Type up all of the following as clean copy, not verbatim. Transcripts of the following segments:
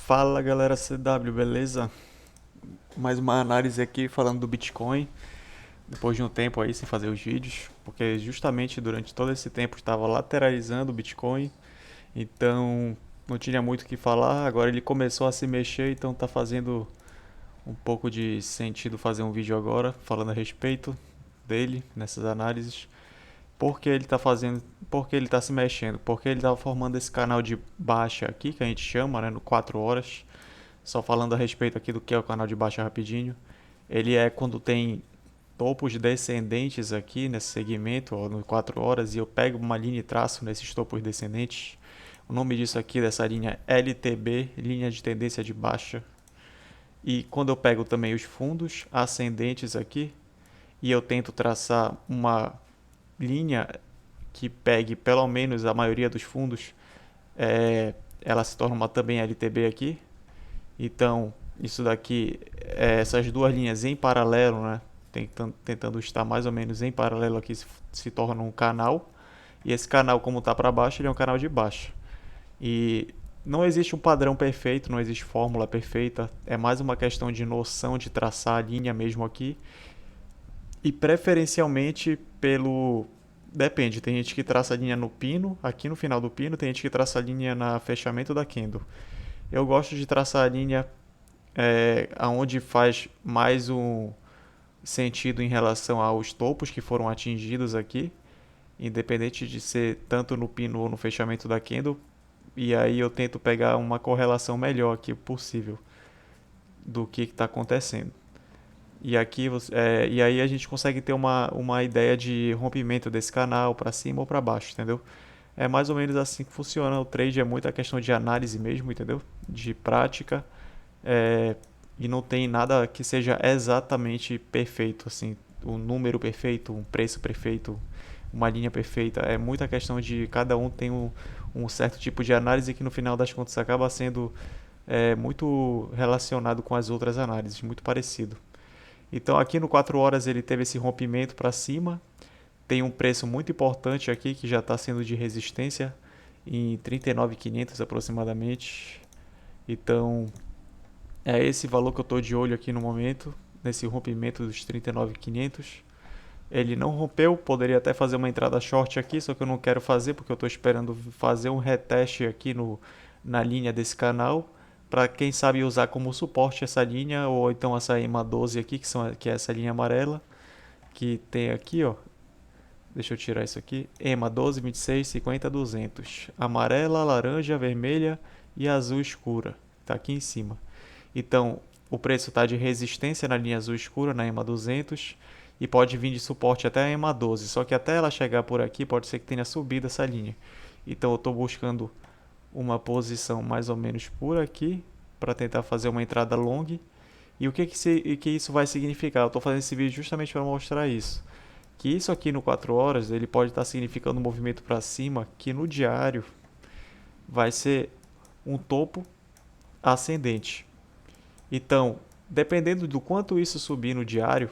Fala galera CW, beleza? Mais uma análise aqui falando do Bitcoin, depois de um tempo aí sem fazer os vídeos, porque justamente durante todo esse tempo estava lateralizando o Bitcoin, então não tinha muito o que falar, agora ele começou a se mexer, então tá fazendo um pouco de sentido fazer um vídeo agora, falando a respeito dele, nessas análises, porque ele tá fazendo, porque ele tá se mexendo, porque ele tá formando esse canal de baixa aqui, que a gente chama, né, no 4 horas. Só falando a respeito aqui do que é o canal de baixa rapidinho. Ele é quando tem topos descendentes aqui nesse segmento, ó, no 4 horas, e eu pego uma linha e traço nesses topos descendentes. O nome disso aqui, dessa linha é LTB, linha de tendência de baixa. E quando eu pego também os fundos ascendentes aqui, e eu tento traçar uma linha que pegue pelo menos a maioria dos fundos, ela se torna uma também LTB aqui. Então, isso daqui, essas duas linhas em paralelo, né? Tentando estar mais ou menos em paralelo aqui, se torna um canal. E esse canal, como está para baixo, ele é um canal de baixa. E não existe um padrão perfeito, não existe fórmula perfeita. É mais uma questão de noção de traçar a linha mesmo aqui. E preferencialmente pelo. Depende, tem gente que traça a linha no pino, aqui no final do pino, tem gente que traça a linha na fechamento da candle. Eu gosto de traçar a linha aonde faz mais um sentido em relação aos topos que foram atingidos aqui, independente de ser tanto no pino ou no fechamento da candle. E aí eu tento pegar uma correlação melhor aqui possível do que está acontecendo. E aqui e aí a gente consegue ter uma ideia de rompimento desse canal para cima ou para baixo, entendeu? É mais ou menos assim que funciona. O trade é muita questão de análise mesmo, entendeu? De prática. É, e não tem nada que seja exatamente perfeito, assim, um número perfeito, um preço perfeito, uma linha perfeita. É muita questão de cada um tem um certo tipo de análise que no final das contas acaba sendo muito relacionado com as outras análises, muito parecido. Então aqui no 4 horas ele teve esse rompimento para cima, tem um preço muito importante aqui que já está sendo de resistência em 39.500 aproximadamente. Então é esse valor que eu estou de olho aqui no momento, nesse rompimento dos 39.500. Ele não rompeu, poderia até fazer uma entrada short aqui, só que eu não quero fazer porque eu estou esperando fazer um reteste aqui na linha desse canal, para quem sabe usar como suporte essa linha, ou então essa EMA 12 aqui, que é essa linha amarela, que tem aqui, ó. Deixa eu tirar isso aqui. EMA 12, 26, 50, 200. Amarela, laranja, vermelha e azul escura. Tá aqui em cima. Então, o preço está de resistência na linha azul escura, na EMA 200, e pode vir de suporte até a EMA 12. Só que até ela chegar por aqui, pode ser que tenha subido essa linha. Então, eu estou buscando uma posição mais ou menos por aqui, para tentar fazer uma entrada long. E o que isso vai significar? Eu estou fazendo esse vídeo justamente para mostrar isso. Que isso aqui no 4 horas, ele pode estar significando um movimento para cima, que no diário vai ser um topo ascendente. Então, dependendo do quanto isso subir no diário,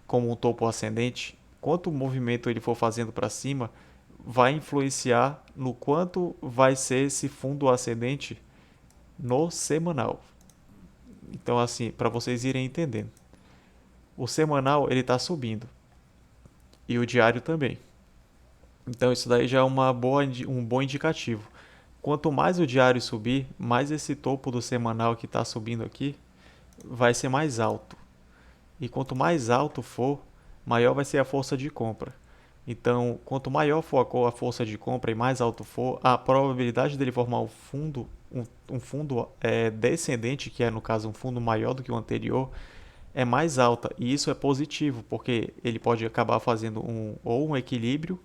como um topo ascendente, quanto movimento ele for fazendo para cima, vai influenciar no quanto vai ser esse fundo ascendente no semanal. Então, assim, para vocês irem entendendo. O semanal ele está subindo e o diário também. Então, isso daí já é um bom indicativo. Quanto mais o diário subir, mais esse topo do semanal que está subindo aqui vai ser mais alto. E quanto mais alto for, maior vai ser a força de compra. Então, quanto maior for a força de compra e mais alto for, a probabilidade dele formar um fundo descendente, que é no caso um fundo maior do que o anterior, é mais alta. E isso é positivo, porque ele pode acabar fazendo ou um equilíbrio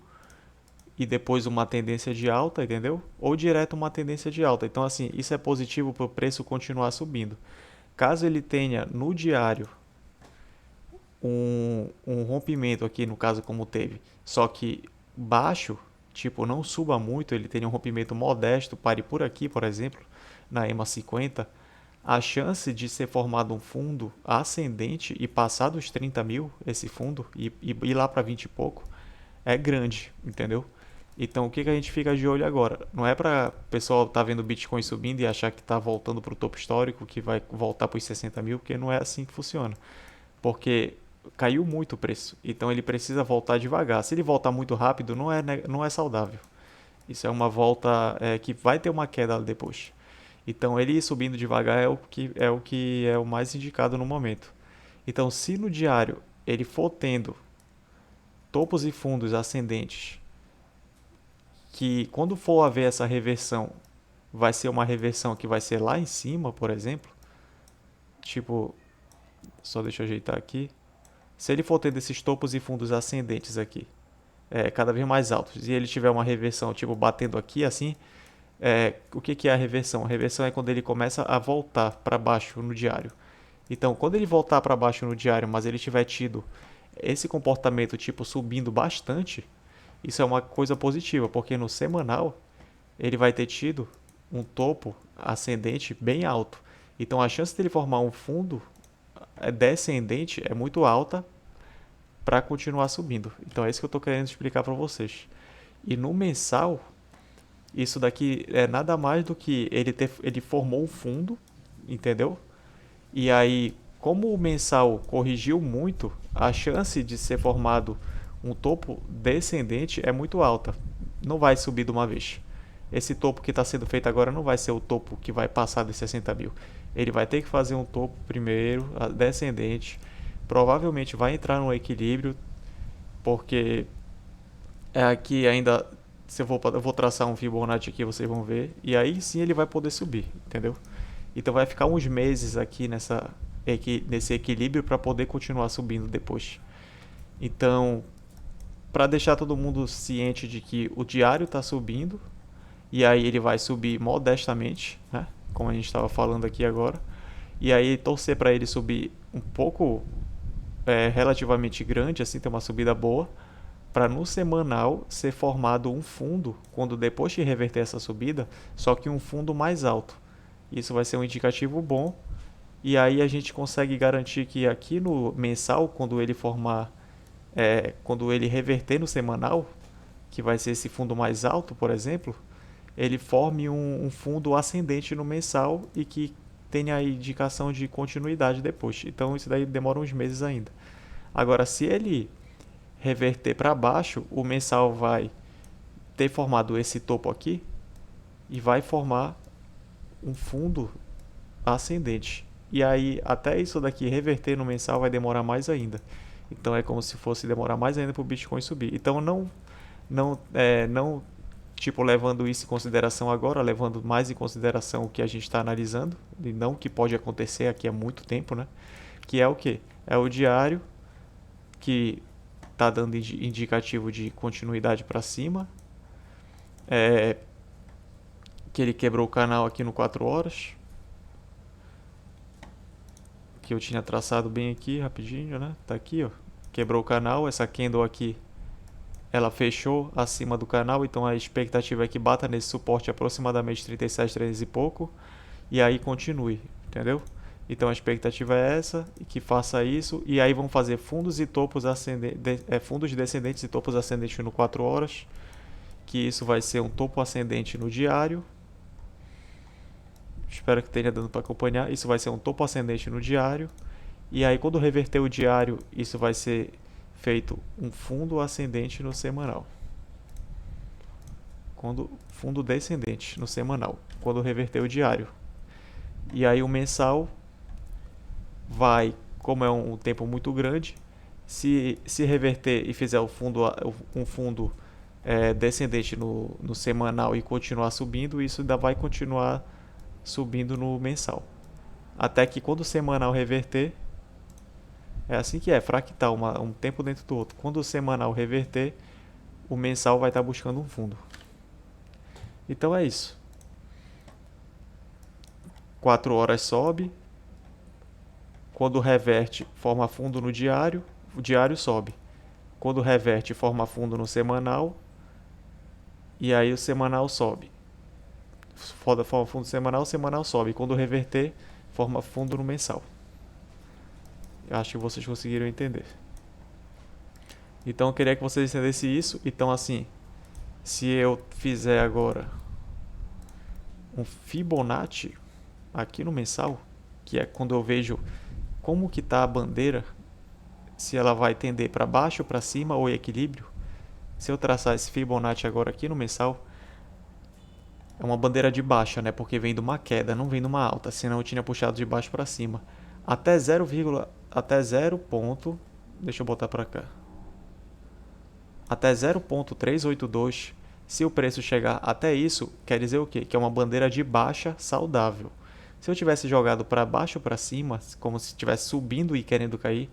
e depois uma tendência de alta, entendeu? Ou direto uma tendência de alta. Então, assim, isso é positivo para o preço continuar subindo. Caso ele tenha no diário um rompimento aqui, no caso como teve, só que baixo, tipo, não suba muito, ele teria um rompimento modesto, pare por aqui, por exemplo, na EMA 50, a chance de ser formado um fundo ascendente e passar dos 30 mil, esse fundo, e ir lá para 20 e pouco, é grande, entendeu? Então, o que que a gente fica de olho agora? Não é para o pessoal tá vendo o Bitcoin subindo e achar que está voltando para o topo histórico, que vai voltar para os 60 mil, porque não é assim que funciona. Porque caiu muito o preço, então ele precisa voltar devagar. Se ele voltar muito rápido, não é saudável. Isso é uma volta que vai ter uma queda depois. Então, ele ir subindo devagar é o mais indicado no momento. Então, se no diário ele for tendo topos e fundos ascendentes, que quando for haver essa reversão, vai ser uma reversão que vai ser lá em cima, por exemplo. Tipo, só deixa eu ajeitar aqui. Se ele for tendo esses topos e fundos ascendentes aqui, cada vez mais altos, e ele tiver uma reversão, tipo, batendo aqui assim, o que que é a reversão? A reversão é quando ele começa a voltar para baixo no diário. Então, quando ele voltar para baixo no diário, mas ele tiver tido esse comportamento tipo subindo bastante, isso é uma coisa positiva, porque no semanal ele vai ter tido um topo ascendente bem alto. Então a chance dele formar um fundo descendente é muito alta para continuar subindo. Então é isso que eu estou querendo explicar para vocês. E no mensal, isso daqui é nada mais do que ele formou um fundo, entendeu? E aí, como o mensal corrigiu muito, a chance de ser formado um topo descendente é muito alta. Não vai subir de uma vez. Esse topo que está sendo feito agora não vai ser o topo que vai passar dos 60 mil. Ele vai ter que fazer um topo primeiro, descendente. Provavelmente vai entrar no equilíbrio, porque aqui ainda. Se eu vou traçar um Fibonacci aqui, vocês vão ver. E aí sim ele vai poder subir, entendeu? Então vai ficar uns meses aqui nesse equilíbrio para poder continuar subindo depois. Então, para deixar todo mundo ciente de que o diário está subindo, e aí ele vai subir modestamente, né? Como a gente estava falando aqui agora. E aí torcer para ele subir um pouco, relativamente grande, assim, ter uma subida boa, para no semanal ser formado um fundo, quando depois de reverter essa subida, só que um fundo mais alto. Isso vai ser um indicativo bom. E aí a gente consegue garantir que aqui no mensal, quando ele reverter no semanal, que vai ser esse fundo mais alto, por exemplo, ele forme um fundo ascendente no mensal e que tenha a indicação de continuidade depois. Então isso daí demora uns meses ainda. Agora, se ele reverter para baixo, o mensal vai ter formado esse topo aqui e vai formar um fundo ascendente. E aí, até isso daqui reverter no mensal vai demorar mais ainda. Então é como se fosse demorar mais ainda para o Bitcoin subir. Então não tipo levando isso em consideração agora, levando mais em consideração o que a gente está analisando e não o que pode acontecer aqui há muito tempo, né? Que é o que? É o diário que está dando indicativo de continuidade para cima, que ele quebrou o canal aqui no 4 horas, que eu tinha traçado bem aqui rapidinho, né? Tá aqui, ó. Quebrou o canal, essa candle aqui ela fechou acima do canal, então a expectativa é que bata nesse suporte aproximadamente 37,300 e pouco e aí continue, entendeu? Então a expectativa é essa, que faça isso, e aí vão fazer fundos e topos fundos descendentes e topos ascendentes no 4 horas, que isso vai ser um topo ascendente no diário. Espero que tenha dando para acompanhar. Isso vai ser um topo ascendente no diário. E aí quando reverter o diário, isso vai ser feito um fundo ascendente no semanal. Fundo descendente no semanal, quando reverter o diário. E aí o mensal vai, como é um tempo muito grande, se reverter e fizer um fundo descendente no semanal e continuar subindo, isso ainda vai continuar subindo no mensal. Até que quando o semanal reverter, é assim que é, fractal, um tempo dentro do outro. Quando o semanal reverter, o mensal vai estar buscando um fundo. Então é isso. 4 horas sobe. Quando reverte, forma fundo no diário, o diário sobe. Quando reverte, forma fundo no semanal, e aí o semanal sobe. Forma fundo semanal, o semanal sobe. Quando reverter, forma fundo no mensal. Eu acho que vocês conseguiram entender. Então eu queria que vocês entendessem isso. Então assim, Se eu fizer agora um Fibonacci aqui no mensal, que é quando eu vejo como que está a bandeira, se ela vai tender para baixo, para cima ou em equilíbrio. Se eu traçar esse Fibonacci agora aqui no mensal, é uma bandeira de baixa, né? Porque vem de uma queda, não vem de uma alta, senão eu tinha puxado de baixo para cima. Até 0, até 0 ponto, deixa eu botar para cá. Até 0,382, se o preço chegar até isso, quer dizer o quê? Que é uma bandeira de baixa saudável. Se eu tivesse jogado para baixo ou para cima, como se estivesse subindo e querendo cair,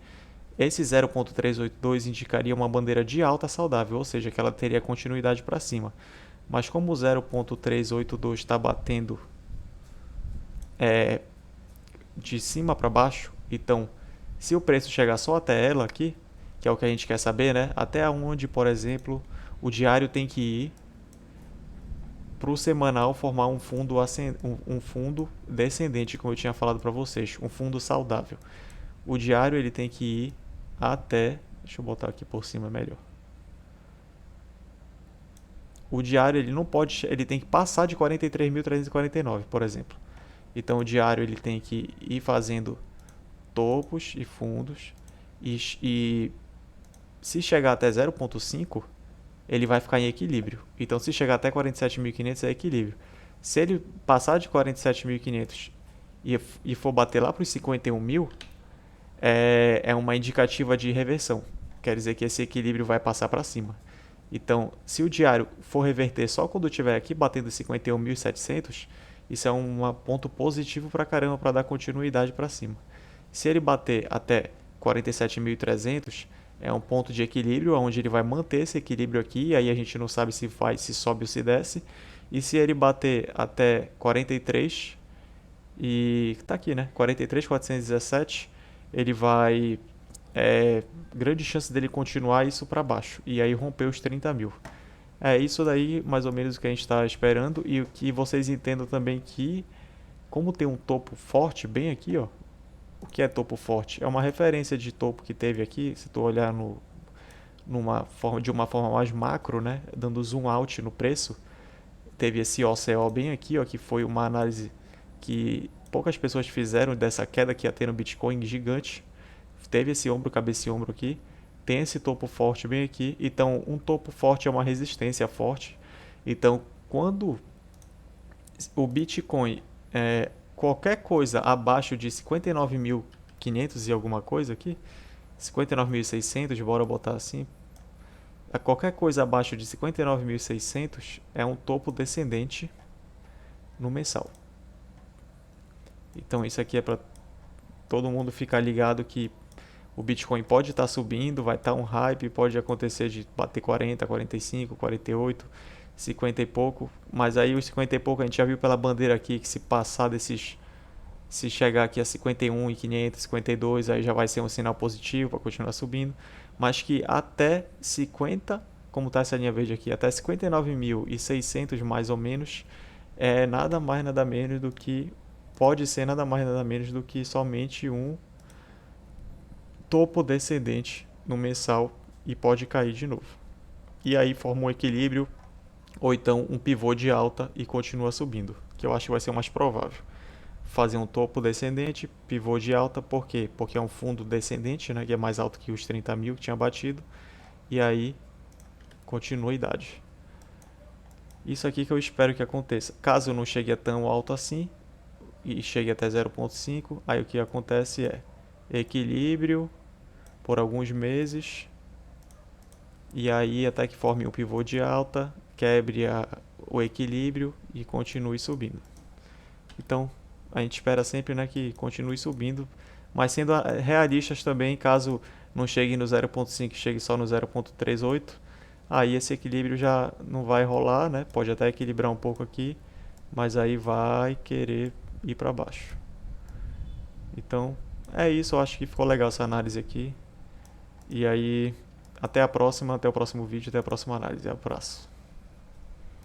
esse 0,382 indicaria uma bandeira de alta saudável, ou seja, que ela teria continuidade para cima. Mas como o 0,382 está batendo de cima para baixo, então se o preço chegar só até ela aqui, que é o que a gente quer saber, né? Até onde, por exemplo, o diário tem que ir para o semanal formar um fundo, um fundo descendente, como eu tinha falado para vocês, um fundo saudável. O diário ele tem que ir até, deixa eu botar aqui por cima melhor. O diário ele não pode, ele tem que passar de 43.349, por exemplo. Então o diário ele tem que ir fazendo topos e fundos e se chegar até 0,5, ele vai ficar em equilíbrio. Então se chegar até 47.500 é equilíbrio. Se ele passar de 47.500 e for bater lá para os 51 mil, é uma indicativa de reversão. Quer dizer que esse equilíbrio vai passar para cima. Então, se o diário for reverter só quando estiver aqui batendo 51.700, isso é um ponto positivo para caramba para dar continuidade para cima. Se ele bater até 47.300, é um ponto de equilíbrio, onde ele vai manter esse equilíbrio aqui, e aí a gente não sabe se sobe ou se desce. E se ele bater até 43, e tá aqui, né? 43.417, ele vai grande chance dele continuar isso para baixo e aí romper os 30 mil. É isso daí mais ou menos o que a gente está esperando, e o que vocês entendam também que, como tem um topo forte bem aqui, ó, o que é topo forte? É uma referência de topo que teve aqui, se tu olhar de uma forma mais macro, né, dando zoom out no preço, teve esse OCO bem aqui, ó, que foi uma análise que poucas pessoas fizeram dessa queda que ia ter no Bitcoin gigante. Teve esse ombro, cabeça e ombro aqui, tem esse topo forte bem aqui. Então, um topo forte é uma resistência forte. Então, quando o Bitcoin, qualquer coisa abaixo de 59.500 e alguma coisa aqui, 59.600, bora botar assim, qualquer coisa abaixo de 59.600 é um topo descendente no mensal. Então, isso aqui é para todo mundo ficar ligado que o Bitcoin pode estar subindo, vai estar um hype, pode acontecer de bater 40, 45, 48, 50 e pouco. Mas aí os 50 e pouco a gente já viu pela bandeira aqui que se passar desses, se chegar aqui a 51 e 500, 52, aí já vai ser um sinal positivo para continuar subindo. Mas que até 50, como está essa linha verde aqui, até 59.600 mais ou menos, é nada mais nada menos do que, pode ser nada mais nada menos do que somente um topo descendente no mensal e pode cair de novo. E aí forma um equilíbrio ou então um pivô de alta e continua subindo, que eu acho que vai ser o mais provável. Fazer um topo descendente, pivô de alta, por quê? Porque é um fundo descendente, né, que é mais alto que os 30 mil que tinha batido, e aí continuidade. Isso aqui que eu espero que aconteça. Caso não chegue a tão alto assim e chegue até 0,5, aí o que acontece é equilíbrio por alguns meses, e aí até que forme um pivô de alta, quebre o equilíbrio e continue subindo. Então a gente espera sempre, né, que continue subindo, mas sendo realistas também, caso não chegue no 0,5, chegue só no 0,38, aí esse equilíbrio já não vai rolar, né? Pode até equilibrar um pouco aqui, mas aí vai querer ir para baixo. Então é isso, eu acho que ficou legal essa análise aqui. E aí, até a próxima, até o próximo vídeo, até a próxima análise. Abraço.